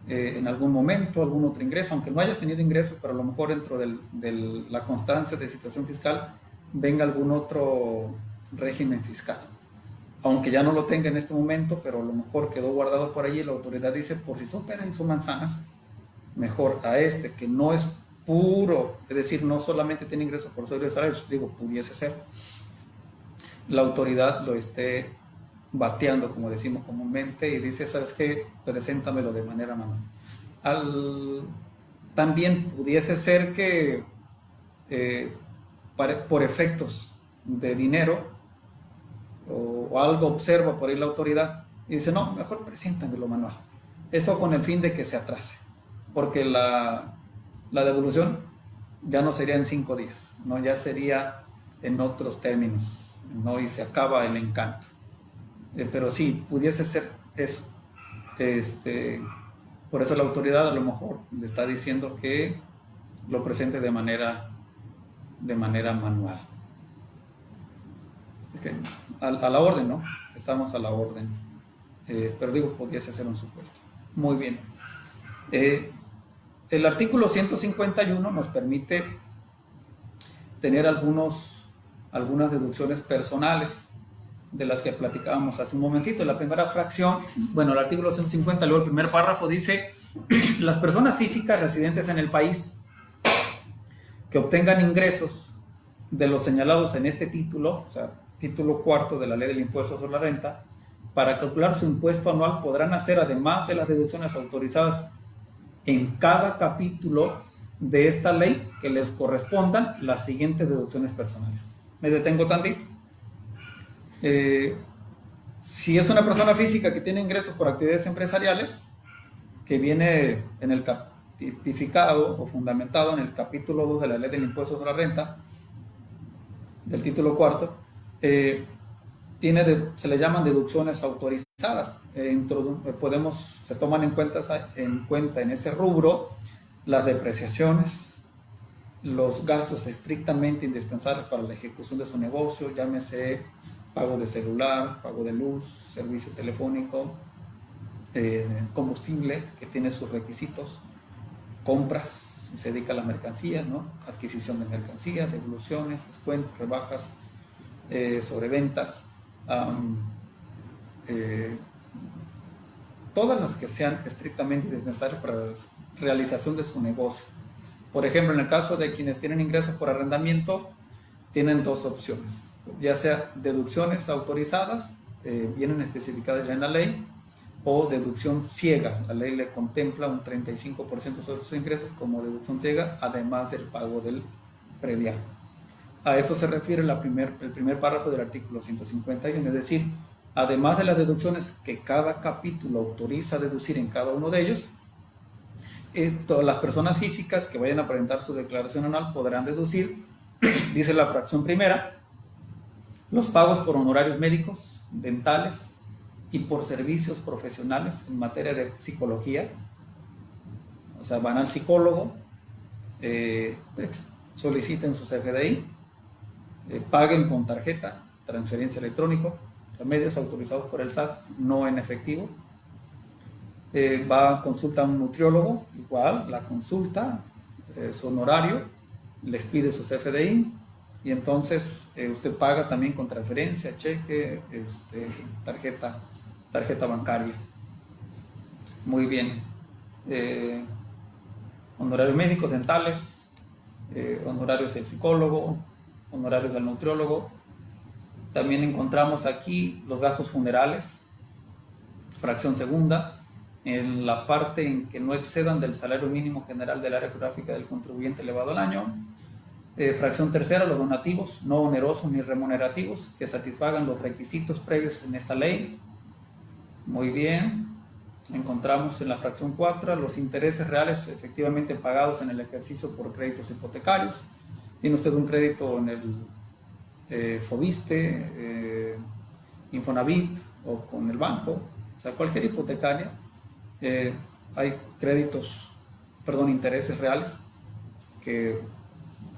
A: en algún momento, algún otro ingreso, aunque no hayas tenido ingresos, pero a lo mejor dentro de la constancia de situación fiscal venga algún otro régimen fiscal. Aunque ya no lo tenga en este momento, pero a lo mejor quedó guardado por allí y la autoridad dice, por si son peras y son manzanas, mejor a que no es puro, es decir, no solamente tiene ingresos por sueldo y salarios, digo, pudiese ser, la autoridad lo esté bateando, como decimos comúnmente, y dice, ¿sabes qué? Preséntamelo de manera manual. También pudiese ser que por efectos de dinero o algo observa por ahí la autoridad y dice, no, mejor preséntamelo manual. Esto con el fin de que se atrase, porque la devolución ya no sería en 5 días, ¿no? Ya sería en otros términos, ¿no? Y se acaba el encanto. Pero sí, pudiese ser eso. Por eso la autoridad a lo mejor le está diciendo que lo presente de manera manual. Okay. A la orden, ¿no? Estamos a la orden. Pero digo, pudiese ser un supuesto. Muy bien. El artículo 151 nos permite tener algunas deducciones personales de las que platicábamos hace un momentito. La primera fracción, bueno, el artículo 150, luego el primer párrafo dice, las personas físicas residentes en el país que obtengan ingresos de los señalados en este título, o sea, título cuarto de la Ley del Impuesto sobre la Renta, para calcular su impuesto anual podrán hacer, además de las deducciones autorizadas en cada capítulo de esta ley, que les correspondan las siguientes deducciones personales. Me detengo tantito. Si es una persona física que tiene ingresos por actividades empresariales, que viene en el tipificado o fundamentado en el capítulo 2 de la Ley del Impuesto sobre la Renta, del título cuarto, se le llaman deducciones autorizadas. Se toman en cuenta en ese rubro las depreciaciones, los gastos estrictamente indispensables para la ejecución de su negocio, llámese pago de celular, pago de luz, servicio telefónico, combustible, que tiene sus requisitos, compras, si se dedica a la mercancía, ¿no? Adquisición de mercancía, devoluciones, descuentos, rebajas, sobreventas, am, eh, todas las que sean estrictamente necesarias para la realización de su negocio. Por ejemplo, en el caso de quienes tienen ingresos por arrendamiento, tienen dos opciones, ya sea deducciones autorizadas, vienen especificadas ya en la ley, o deducción ciega. La ley le contempla un 35% sobre sus ingresos como deducción ciega, además del pago del predial. A eso se refiere el primer párrafo del artículo 151, es decir, además de las deducciones que cada capítulo autoriza a deducir en cada uno de ellos, todas las personas físicas que vayan a presentar su declaración anual podrán deducir, dice la fracción primera, los pagos por honorarios médicos, dentales y por servicios profesionales en materia de psicología. O sea, van al psicólogo, soliciten su CFDI, paguen con tarjeta, transferencia electrónica, o sea, medios autorizados por el SAT, no en efectivo. Va a consulta a un nutriólogo, igual, la consulta, su honorario, les pide su CFDI y entonces usted paga también con transferencia, cheque, tarjeta bancaria. Muy bien. Honorarios médicos, dentales, honorarios del psicólogo, honorarios del nutriólogo. También encontramos aquí los gastos funerales, fracción segunda, en la parte en que no excedan del salario mínimo general del área geográfica del contribuyente elevado al año. Fracción tercera, los donativos no onerosos ni remunerativos que satisfagan los requisitos previos en esta ley. Muy bien. Encontramos en la fracción 4 los intereses reales efectivamente pagados en el ejercicio por créditos hipotecarios. Tiene usted un crédito en el Fobiste, Infonavit o con el banco, o sea, cualquier hipotecaria, hay intereses reales que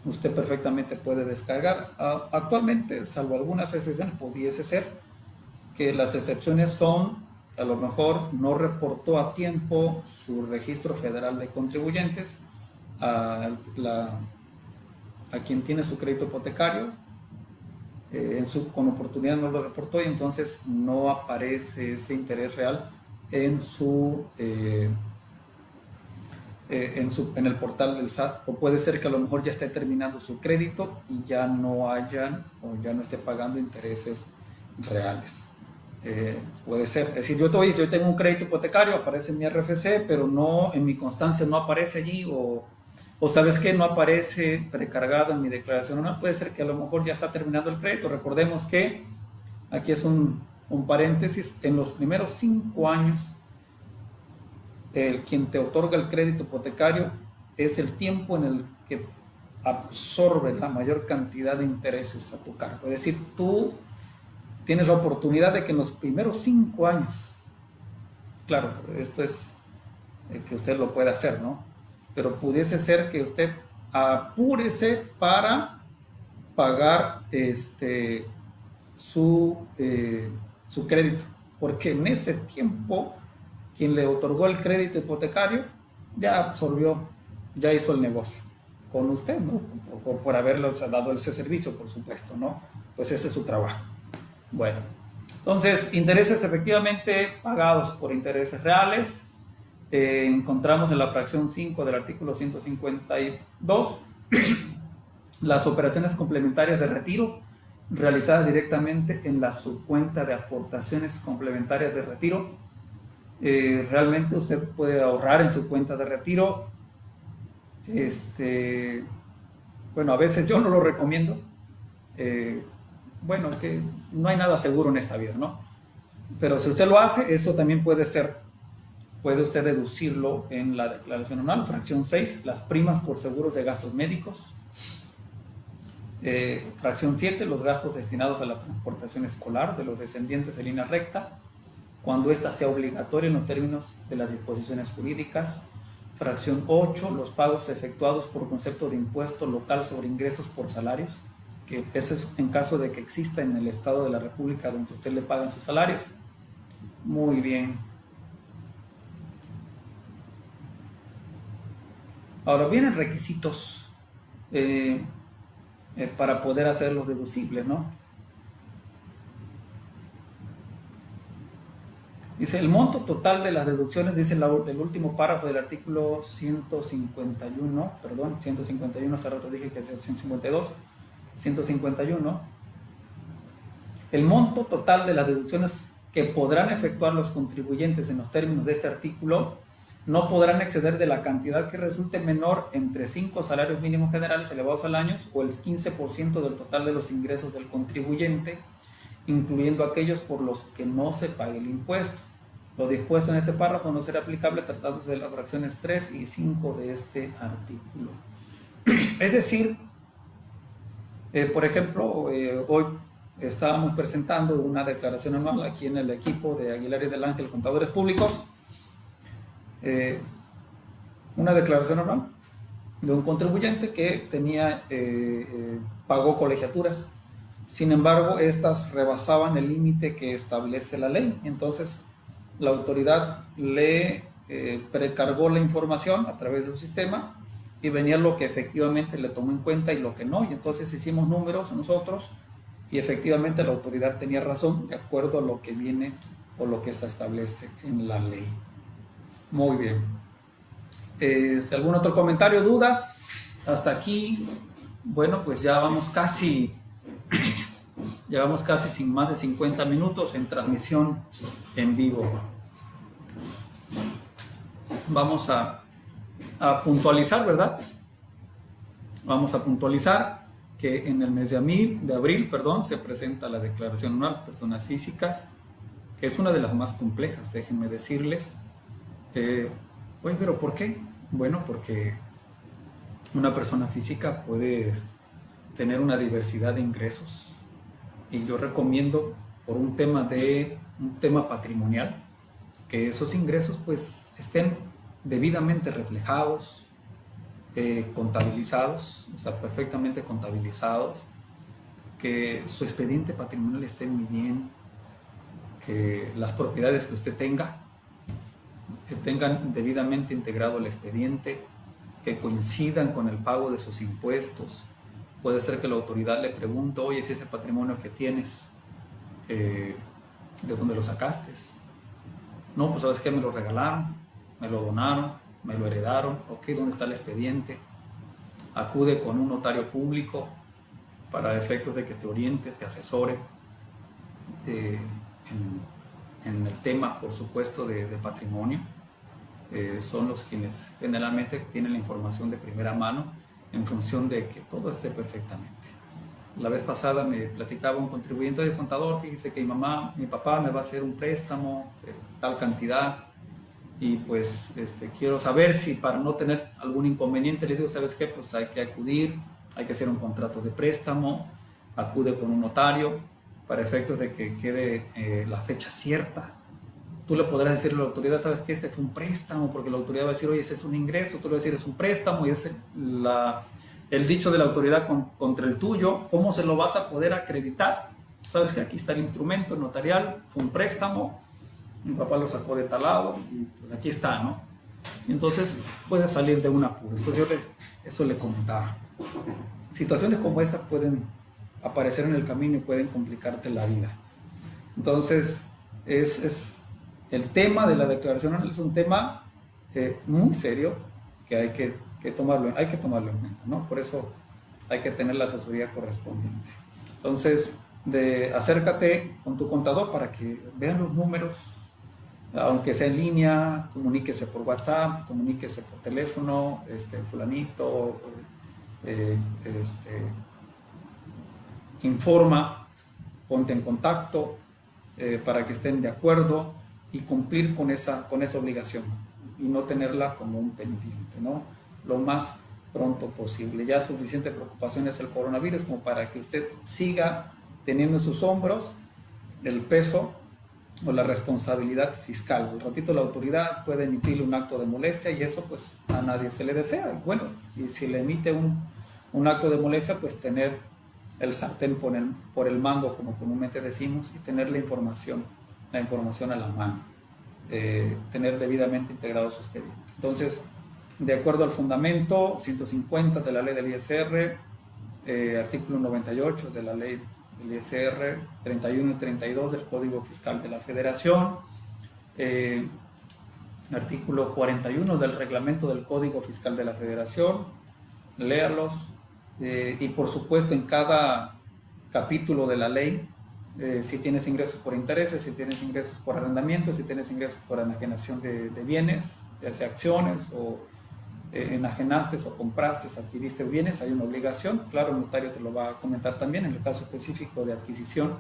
A: usted perfectamente puede descargar. Actualmente, salvo algunas excepciones, pudiese ser que las excepciones son, a lo mejor no reportó a tiempo su registro federal de contribuyentes a quien tiene su crédito hipotecario, con oportunidad no lo reportó y entonces no aparece ese interés real en el portal del SAT, o puede ser que a lo mejor ya esté terminando su crédito y ya no esté pagando intereses reales. Puede ser, es decir, yo tengo un crédito hipotecario, aparece en mi RFC, pero no en mi constancia no aparece allí, o sabes que no aparece precargado en mi declaración anual. Puede ser que a lo mejor ya está terminando el crédito. Recordemos que aquí es un paréntesis, en los primeros 5 años quien te otorga el crédito hipotecario es el tiempo en el que absorbe la mayor cantidad de intereses a tu cargo. Es decir, tú tienes la oportunidad de que en los primeros 5 años, claro, esto es que usted lo puede hacer, ¿no? Pero pudiese ser que usted apúrese para pagar su crédito, porque en ese tiempo quien le otorgó el crédito hipotecario ya absorbió, ya hizo el negocio con usted, ¿no? Por haberle dado ese servicio, por supuesto, ¿no? Pues ese es su trabajo. Bueno, entonces, intereses efectivamente pagados por intereses reales. Encontramos en la fracción 5 del artículo 152 las operaciones complementarias de retiro realizadas directamente en la subcuenta de aportaciones complementarias de retiro. Realmente usted puede ahorrar en su cuenta de retiro. Bueno, a veces yo no lo recomiendo. Bueno, que no hay nada seguro en esta vida, ¿no? Pero si usted lo hace, eso también puede usted deducirlo en la declaración anual. Fracción 6, las primas por seguros de gastos médicos. Fracción 7, los gastos destinados a la transportación escolar de los descendientes en línea recta, cuando ésta sea obligatoria en los términos de las disposiciones jurídicas. Fracción 8, los pagos efectuados por concepto de impuesto local sobre ingresos por salarios, que eso es en caso de que exista en el Estado de la República donde usted le pagan sus salarios. Muy bien. Ahora vienen requisitos para poder hacerlos deducibles, ¿no? Dice, el monto total de las deducciones, dice el último párrafo del artículo 151, perdón, 151, hace rato dije que es el 152, 151. El monto total de las deducciones que podrán efectuar los contribuyentes en los términos de este artículo no podrán exceder de la cantidad que resulte menor entre 5 salarios mínimos generales elevados al año o el 15% del total de los ingresos del contribuyente, incluyendo aquellos por los que no se pague el impuesto. Lo dispuesto en este párrafo no será aplicable tratándose de las fracciones 3 y 5 de este artículo. Es decir, por ejemplo, hoy estábamos presentando una declaración anual aquí en el equipo de Aguilar y del Ángel Contadores Públicos, una declaración anual de un contribuyente que tenía, pagó colegiaturas. Sin embargo, estas rebasaban el límite que establece la ley. Entonces, la autoridad le precargó la información a través de un sistema y venía lo que efectivamente le tomó en cuenta y lo que no. Y entonces hicimos números nosotros y efectivamente la autoridad tenía razón de acuerdo a lo que viene o lo que se establece en la ley. Muy bien. ¿Algún otro comentario, dudas? Hasta aquí. Bueno, pues ya vamos casi... Llevamos casi sin más de 50 minutos en transmisión en vivo. Vamos a puntualizar, ¿verdad? Vamos a puntualizar que en el mes de abril, se presenta la declaración anual de personas físicas, que es una de las más complejas, déjenme decirles. Oye, ¿pero por qué? Bueno, porque una persona física puede tener una diversidad de ingresos y yo recomiendo por un tema patrimonial que esos ingresos pues estén debidamente reflejados, contabilizados, o sea, perfectamente contabilizados, que su expediente patrimonial esté muy bien, que las propiedades que usted tenga que tengan debidamente integrado el expediente, que coincidan con el pago de sus impuestos. Puede ser que la autoridad le pregunte, oye, si ese patrimonio que tienes, ¿de dónde lo sacaste? No, pues sabes que me lo regalaron, me lo donaron, me lo heredaron. Ok, ¿dónde está el expediente? Acude con un notario público para efectos de que te oriente, te asesore en el tema, por supuesto, de patrimonio. Son los quienes generalmente tienen la información de primera mano en función de que todo esté perfectamente. La vez pasada me platicaba un contribuyente del contador, fíjese que mi papá me va a hacer un préstamo de tal cantidad y pues quiero saber si para no tener algún inconveniente, le digo, ¿sabes qué? Pues hay que acudir, hay que hacer un contrato de préstamo, acude con un notario para efectos de que quede la fecha cierta. Tú le podrás decir a la autoridad, ¿sabes qué? Este fue un préstamo, porque la autoridad va a decir, oye, ese es un ingreso, tú le vas a decir, es un préstamo, y es el dicho de la autoridad contra el tuyo. ¿Cómo se lo vas a poder acreditar? Sabes que aquí está el instrumento notarial, fue un préstamo, mi papá lo sacó de tal lado, y pues aquí está, ¿no? Y entonces puede salir de un apuro. Entonces eso le comentaba. Situaciones como esas pueden aparecer en el camino y pueden complicarte la vida. Entonces, el tema de la declaración anual es un tema muy serio que hay que tomarlo en cuenta, ¿no? Por eso hay que tener la asesoría correspondiente. Entonces, acércate con tu contador para que vean los números, aunque sea en línea, comuníquese por WhatsApp, comuníquese por teléfono, fulanito, informa, ponte en contacto para que estén de acuerdo y cumplir con esa obligación y no tenerla como un pendiente, ¿no? Lo más pronto posible. Ya suficiente preocupación es el coronavirus como para que usted siga teniendo en sus hombros el peso o la responsabilidad fiscal. Al ratito la autoridad puede emitirle un acto de molestia y eso pues a nadie se le desea. Bueno, si le emite un acto de molestia, pues tener el sartén por el mango, como comúnmente decimos, y tener la información a la mano, tener debidamente integrado su expediente. Entonces, de acuerdo al fundamento 150 de la ley del ISR, artículo 98 de la ley del ISR, 31 y 32 del Código Fiscal de la Federación, eh, artículo 41 del reglamento del Código Fiscal de la Federación, léalos, y por supuesto en cada capítulo de la ley, si tienes ingresos por intereses, si tienes ingresos por arrendamiento, si tienes ingresos por enajenación de bienes, ya sea acciones o enajenaste o compraste, adquiriste bienes, hay una obligación. Claro, el notario te lo va a comentar también en el caso específico de adquisición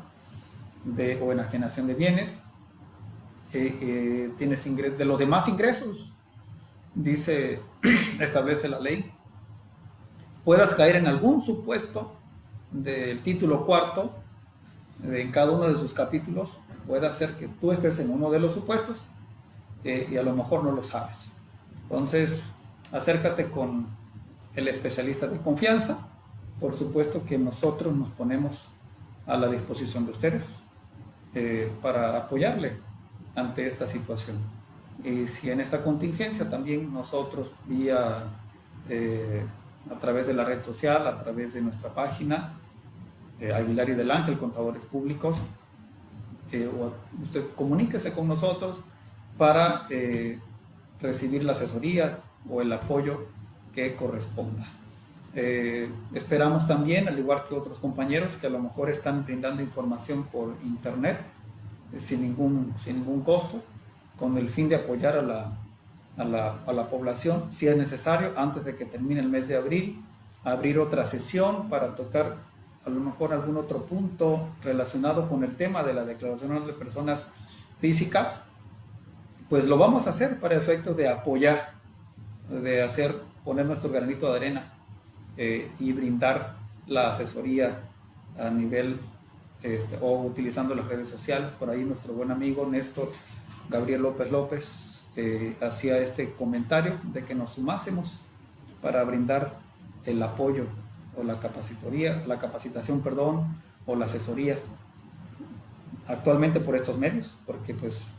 A: o enajenación de bienes. Tienes de los demás ingresos, dice, establece la ley, puedas caer en algún supuesto del título cuarto, en cada uno de sus capítulos, puede ser que tú estés en uno de los supuestos y a lo mejor no lo sabes. Entonces, acércate con el especialista de confianza. Por supuesto que nosotros nos ponemos a la disposición de ustedes para apoyarle ante esta situación. Y si en esta contingencia también nosotros vía a través de la red social, a través de nuestra página Aguilar y del Ángel, Contadores Públicos, usted comuníquese con nosotros para recibir la asesoría o el apoyo que corresponda. Esperamos también, al igual que otros compañeros que a lo mejor están brindando información por internet sin ningún costo, con el fin de apoyar a la población, si es necesario, antes de que termine el mes de abril, abrir otra sesión para tocar a lo mejor algún otro punto relacionado con el tema de la declaración de personas físicas. Pues lo vamos a hacer para efectos de apoyar, de poner nuestro granito de arena y brindar la asesoría a nivel o utilizando las redes sociales. Por ahí nuestro buen amigo Néstor Gabriel López hacía este comentario de que nos sumásemos para brindar el apoyo o la capacitación, o la asesoría actualmente por estos medios, porque pues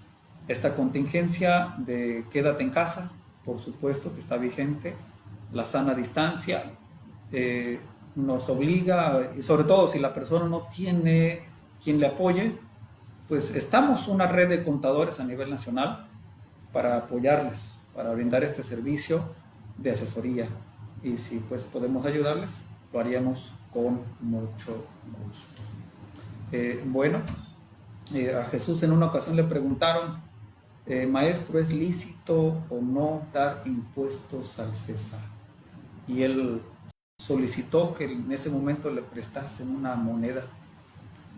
A: esta contingencia de quédate en casa, por supuesto que está vigente, la sana distancia, nos obliga, y sobre todo si la persona no tiene quien le apoye, pues estamos una red de contadores a nivel nacional para apoyarles, para brindar este servicio de asesoría. Y si pues podemos ayudarles, lo haríamos con mucho gusto. A Jesús en una ocasión le preguntaron, maestro, ¿es lícito o no dar impuestos al César? Y él solicitó que en ese momento le prestasen una moneda.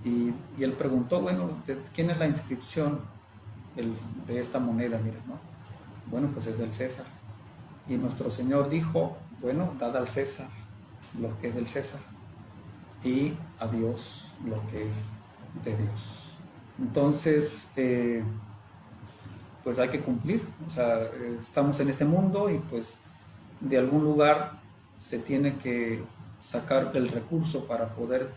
A: Y él preguntó, bueno, ¿de quién es la inscripción de esta moneda? Miren, ¿no? Bueno, pues es del César. Y nuestro Señor dijo, bueno, dad al César lo que es del César y a Dios lo que es de Dios. Entonces, pues hay que cumplir. O sea, estamos en este mundo y pues de algún lugar se tiene que sacar el recurso para poder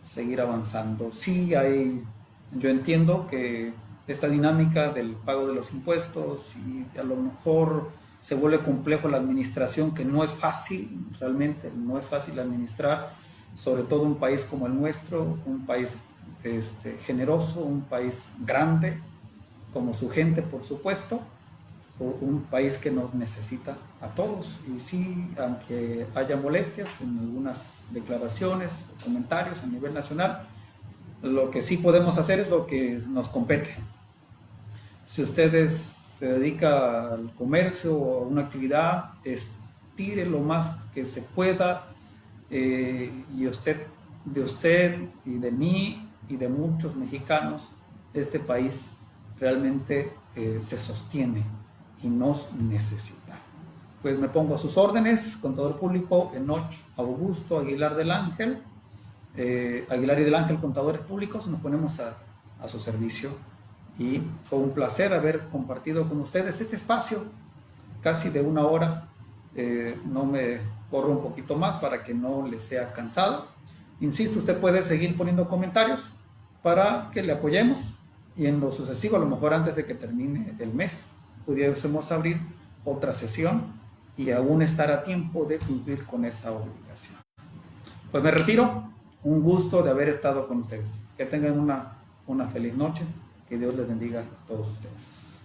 A: seguir avanzando. Sí, yo entiendo que esta dinámica del pago de los impuestos y a lo mejor se vuelve complejo la administración, que no es fácil, realmente no es fácil administrar, sobre todo un país como el nuestro, un país generoso, un país grande, como su gente, por supuesto, un país que nos necesita a todos. Y sí, aunque haya molestias en algunas declaraciones, comentarios a nivel nacional, lo que sí podemos hacer es lo que nos compete. Si ustedes se dedica al comercio o a una actividad, estire lo más que se pueda, y de usted y de mí y de muchos mexicanos, este país realmente se sostiene y nos necesita. Pues me pongo a sus órdenes, contador público Enoch Augusto Aguilar del Ángel, Aguilar y del Ángel, Contadores Públicos, nos ponemos a su servicio. Y fue un placer haber compartido con ustedes este espacio, casi de una hora. No me corro un poquito más para que no les sea cansado. Insisto, usted puede seguir poniendo comentarios para que le apoyemos y en lo sucesivo, a lo mejor antes de que termine el mes, pudiésemos abrir otra sesión y aún estar a tiempo de cumplir con esa obligación. Pues me retiro. Un gusto de haber estado con ustedes. Que tengan una feliz noche. Que Dios les bendiga a todos ustedes.